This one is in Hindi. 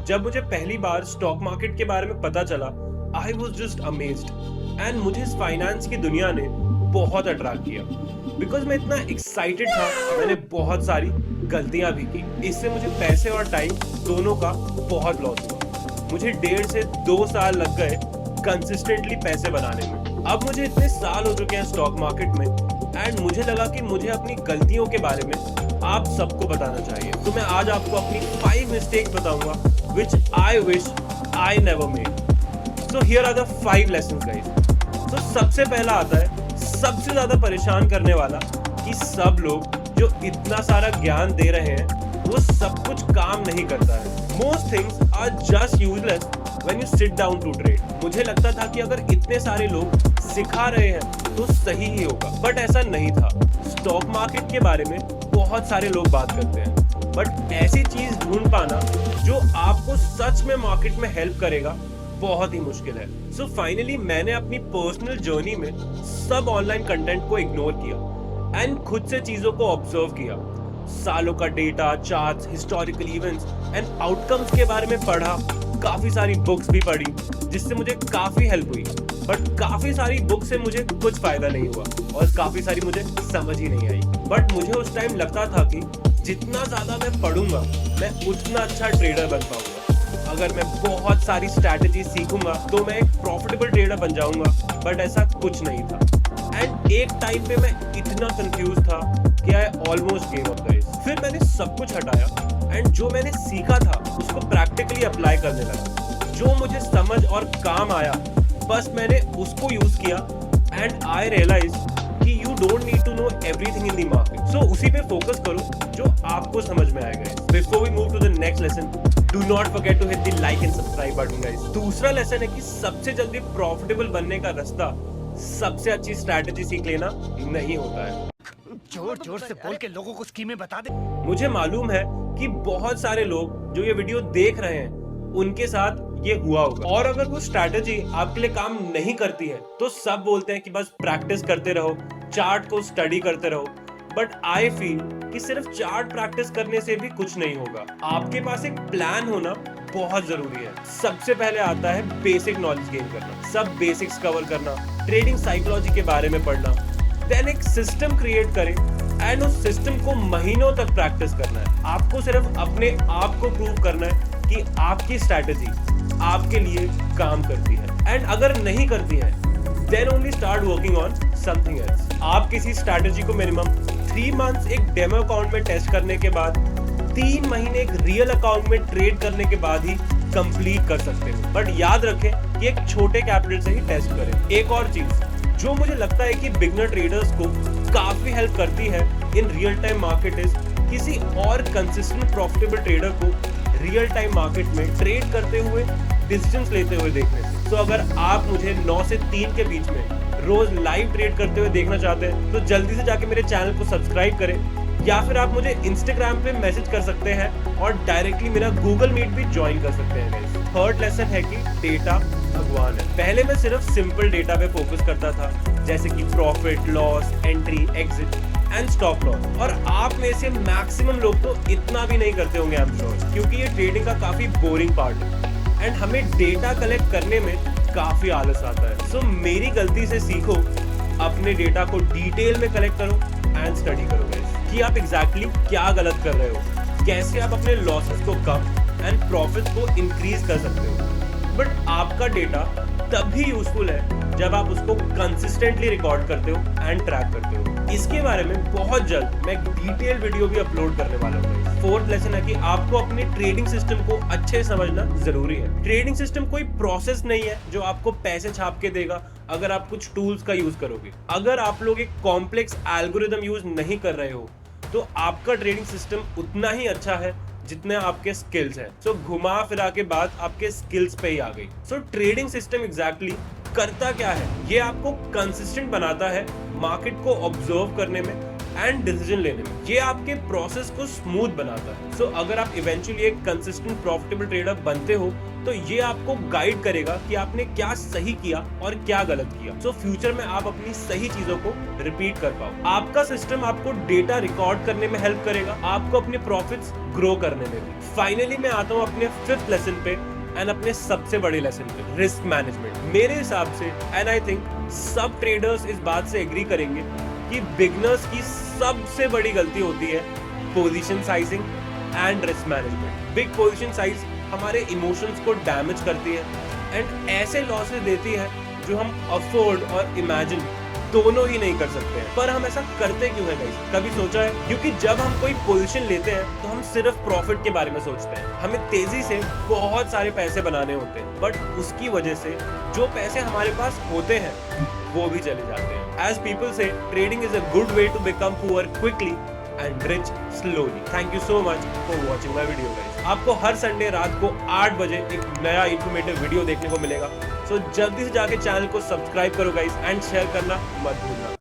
जब मुझे पहली बार स्टॉक मार्केट के बारे में पता चला, I was just amazed and मुझे इस फाइनेंस की दुनिया ने बहुत अट्रैक्ट किया। बिकॉज मैं इतना एक्साइटेड था, मैंने बहुत सारी गलतियां भी की। इससे मुझे पैसे और टाइम दोनों का बहुत लॉस हुआ। मुझे 1.5 से 2 साल लग गए कंसिस्टेंटली पैसे बनाने में। अब मुझे इतने साल हो चुके हैं स्टॉक मार्केट में एंड मुझे लगा कि मुझे अपनी गलतियों के बारे में आप सबको बताना चाहिए। तो मैं आज आपको अपनी 5 मिस्टेक्स बताऊंगा which I wish I never made. So here are the 5 lessons guys. So सबसे पहला आता है सबसे ज्यादा परेशान करने वाला कि सब लोग जो इतना सारा ज्ञान दे रहे हैं वो सब कुछ काम नहीं करता है। Most things are just useless when you sit down to trade. मुझे लगता था कि अगर इतने सारे लोग सिखा रहे हैं तो सही ही होगा, बट ऐसा नहीं था। स्टॉक मार्केट के बारे में बहुत सारे लोग बात करते हैं, बट ऐसी चीज ढूंढ पाना जो आपको सच में मार्केट में हेल्प करेगा बहुत ही मुश्किल है। सो फाइनली मैंने अपनी पर्सनल जर्नी में सब ऑनलाइन कंटेंट को इग्नोर किया एंड खुद से चीजों को ऑब्जर्व किया। सालों का data, charts, historical events and outcomes के बारे में पढ़ा। काफी सारी बुक्स भी पढ़ी जिससे मुझे काफी हेल्प हुई, बट काफी सारी बुक से मुझे कुछ फायदा नहीं हुआ और काफी सारी मुझे समझ ही नहीं आई। बट मुझे उस टाइम लगता था कि जितना ज्यादा मैं पढ़ूंगा मैं उतना अच्छा ट्रेडर बन पाऊंगा। अगर मैं बहुत सारी स्ट्रैटेजी सीखूंगा तो मैं एक प्रॉफिटेबल ट्रेडर बन जाऊंगा, बट ऐसा कुछ नहीं था। एंड एक टाइम पे मैं इतना कंफ्यूज था कि I almost give up guys. फिर मैंने सब कुछ हटाया एंड जो मैंने सीखा था उसको प्रैक्टिकली अप्लाई करने लगा। जो मुझे समझ और काम आया बस मैंने उसको यूज किया एंड आई रियलाइज कि you don't need to know everything in the market. So उसी पे फोकस करो जो आपको समझ में आएगा। Before we move to the next lesson, do not forget to hit the like and subscribe button guys. दूसरा लेसन है कि सबसे जल्दी प्रॉफिटेबल बनने का रास्ता सबसे अच्छी स्ट्रैटेजी सीख लेना नहीं होता है। जोर जोर से बोल के लोगों को स्कीमें बता दे। मुझे मालूम है कि बहुत सारे लोग जो ये वीडियो देख रहे हैं उनके साथ ये हुआ होगा, और अगर वो स्ट्रैटेजी आपके लिए काम नहीं करती है तो सब बोलते हैं कि बस प्रैक्टिस करते रहो, चार्ट को स्टडी करते रहो। बट आई फील कि सिर्फ चार्ट प्रैक्टिस करने से भी कुछ नहीं होगा। आपके पास एक प्लान होना बहुत जरूरी है। सबसे पहले आता है बेसिक नॉलेज गेन करना, सब बेसिक्स कवर करना, ट्रेडिंग साइकोलॉजी के बारे में पढ़ना। देन एक सिस्टम क्रिएट करें एंड उस सिस्टम को महीनों तक प्रैक्टिस करना है। आपको सिर्फ अपने आप को प्रूव करना है कि आपकी स्ट्रैटेजी आपके लिए काम करती है, एंड अगर नहीं करती है then only start working on something else. आप किसी स्ट्रैटेजी को मिनिमम 3 मंथ्स एक डेमो अकाउंट में टेस्ट करने के बाद 3 महीने एक रियल अकाउंट में ट्रेड करने के बाद ही कंप्लीट कर सकते हो। बट याद रखें कि एक छोटे कैपिटल से ही टेस्ट करें। एक और चीज जो मुझे लगता है कि बिगनर ट्रेडर्स को काफी हेल्प करती है in real time market is किसी और कंसिस्टेंट प्रॉफिटेबल ट्रेडर को रियल टाइम मार्केट में ट्रेड करते हुए डिसीजंस लेते हुए देखने से। तो अगर आप मुझे 9 से 3 के बीच में रोज लाइव ट्रेड करते हुए देखना चाहते हैं तो जल्दी से जाके मेरे चैनल को सब्सक्राइब करें, या फिर आप मुझे इंस्टाग्राम पे मैसेज कर सकते हैं और डायरेक्टली मेरा गूगल मीट भी ज्वाइन कर सकते हैं गाइस। थर्ड लेसन है कि डेटा भगवान है। पहले मैं सिर्फ सिंपल डेटा पे फोकस करता था, जैसे कि profit, loss, entry, exit and stop loss, और आप में से मैक्सिमम लोग तो इतना भी नहीं करते होंगे आई एम श्योर, क्योंकि ये ट्रेडिंग का काफी बोरिंग पार्ट है एंड हमें डेटा कलेक्ट करने में काफी आलस आता है। सो मेरी गलती से सीखो, अपने डेटा को डिटेल में कलेक्ट करो एंड स्टडी करो गाइस कि आप एग्जैक्टली क्या गलत कर रहे हो, कैसे आप अपने लॉसेस को कम एंड प्रॉफिट को इंक्रीज कर सकते हो। बट आपका डेटा तब भी यूजफुल है जब आप उसको कंसिस्टेंटली रिकॉर्ड करते हो एंड ट्रैक करते हो। इसके बारे में बहुत जल्द मैं एक डिटेल वीडियो भी अपलोड करने वाला हूँ। फोर्थ लेसन है कि आपको अपने ट्रेडिंग सिस्टम को अच्छे से समझना जरूरी है। ट्रेडिंग सिस्टम कोई प्रोसेस नहीं है जो आपको पैसे छाप के देगा अगर आप कुछ टूल्स का यूज करोगे। अगर आप लोग एक कॉम्प्लेक्स एल्गोरिदम यूज नहीं कर रहे हो तो आपका ट्रेडिंग सिस्टम उतना ही अच्छा है जितने आपके स्किल्स हैं। सो घुमा फिरा के बात आपके स्किल्स पे ही आ गई। सो ट्रेडिंग सिस्टम एग्जैक्टली करता क्या है? ये आपको कंसिस्टेंट बनाता है, मार्केट को ऑब्जर्व करने में एंड डिसीजन लेने में। ये आपके प्रोसेस को स्मूथ बनाता है। सो अगर आप इवेंचुअली एक कंसिस्टेंट प्रॉफिटेबल ट्रेडर बनते हो तो ये आपको गाइड करेगा कि आपने क्या सही किया और क्या गलत किया। सो फ्यूचर में आप अपनी सही चीजों को रिपीट कर पाओ। आपका सिस्टम आपको डेटा रिकॉर्ड करने में हेल्प करेगा, आपको अपने प्रॉफिट्स ग्रो करने में भी। फाइनली मैं आता हूँ अपने 5th लेसन पे एंड अपने सबसे बड़े लेसन पे, रिस्क मैनेजमेंट। मेरे हिसाब से एंड आई थिंक सब ट्रेडर्स इस बात से एग्री करेंगे कि बिगनर्स की सबसे बड़ी गलती होती है position sizing and risk management. Big position size हमारे इमोशंस को डैमेज करती है एंड ऐसे लॉसेस देती है जो हम अफोर्ड और इमेजिन दोनों ही नहीं कर सकते हैं। पर हम ऐसा करते क्यों है गाइस? कभी सोचा है? क्योंकि जब हम कोई पोजीशन लेते हैं तो हम सिर्फ प्रॉफिट के बारे में सोचते हैं। हमें तेजी से बहुत सारे पैसे बनाने होते हैं, बट उसकी वजह से जो पैसे हमारे पास होते हैं वो भी चले जाते हैं। As people say, trading is a good way to become poor quickly and rich slowly. Thank you so much for watching my video guys. आपको हर संडे रात को 8 बजे एक नया इंफॉर्मेटिव वीडियो देखने को मिलेगा। सो जल्दी से जाके चैनल को सब्सक्राइब करो गाइस एंड शेयर करना मत भूलना।